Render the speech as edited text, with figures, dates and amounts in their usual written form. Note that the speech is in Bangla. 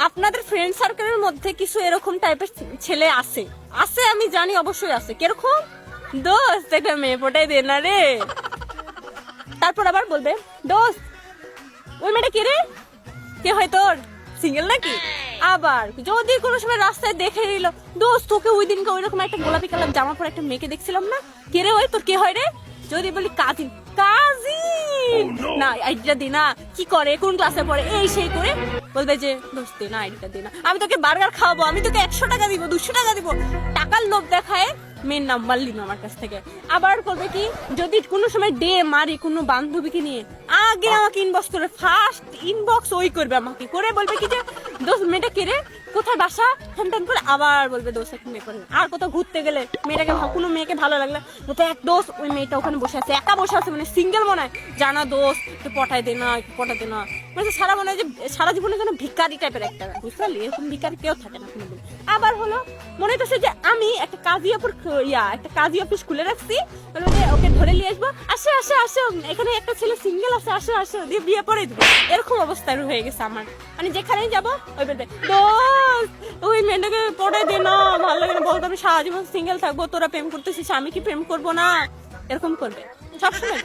আপনাদের ফ্রেন্ড সার্কেলের মধ্যে কিছু এরকম টাইপের ছেলে আছে, আছে আমি জানি, অবশ্যই আছে। কিরকম? দোস্ত একটা মেয়ে পটাই দে না রে। তারপর আবার বলবে, দোস্ত ওই মেয়েটা কে রে? কে হয় তোর? সিঙ্গেল নাকি? আবার যদি কোনো সময় রাস্তায় দেখে নিল, দোস্ত তোকে ওই দিনকে ওইরকম একটা গোলাপি কালার জামা পরে একটা মেয়েকে দেখছিলাম না, কে রে ওই? তোর কে হয় রে? যদি বলি কাজিন, কাজিন না আইডিটা দি না, কি করে, কোন ক্লাসে পড়ে, এই সেই করে বলবে যে দোস্ত দে না আইডিটা দে না, আমি তোকে বার্গার খাওয়াবো, আমি তোকে 100 টাকা দিব, 200 টাকা দিব, টাকার লোভ দেখায় মেয়ের নাম্বার লিনো আমার কাছ থেকে। আবার করবে কি, যদি কোনো সময় ডে মারি কোনো বান্ধবীকে নিয়ে, আগে আমাকে ইনবক্স করে, ফার্স্ট ইনবক্স ওই করবে আমাকে, করে বলবে কি যে দোস্ত মেয়েটা কে রে, কোথায় বাসা, হ্যান করে আবার বলবে দোস্ত একটা মেয়ে করে। আর কোথাও ঘুরতে গেলে মেয়েটাকে, কোনো মেয়েকে ভালো লাগলে বলতে এক দোস্ত ওই মেয়েটা ওখানে বসে আছে, একা বসে আছে, মানে সিঙ্গেল মনে হয়, জানা দোস্ত একটু পটাই দে না, একটু পটাই দে না, মানে সারা মনে হয় যে সারা জীবনে যেন ভিখারি টাইপের একটা, বুঝতে পারলি? এরকম ভিখারি কেউ থাকে না কোনোদিন। আবার হলো মনে হচ্ছে যে আমি একটা কাজী অফিস একটা কাজী অফিস খুলে রাখছি, ওকে ধরে নিয়ে আসবো, আসো আসো আসো, এখানে একটা ছেলে সিঙ্গেল আছে, আসো আসো, দিয়ে বিয়ে পরে দিবো, এরকম অবস্থা হয়ে গেছে আমার। মানে যেখানেই যাবো ওই বলবে দোস্ত ওই মেয়েটাকে পড়ে দে না, ভালো লাগে না, বলতো আমি সারা জীবন সিঙ্গেল থাকবো, তোরা প্রেম করতেছিস, আমি কি প্রেম করবো না, এরকম করবে সবসময়।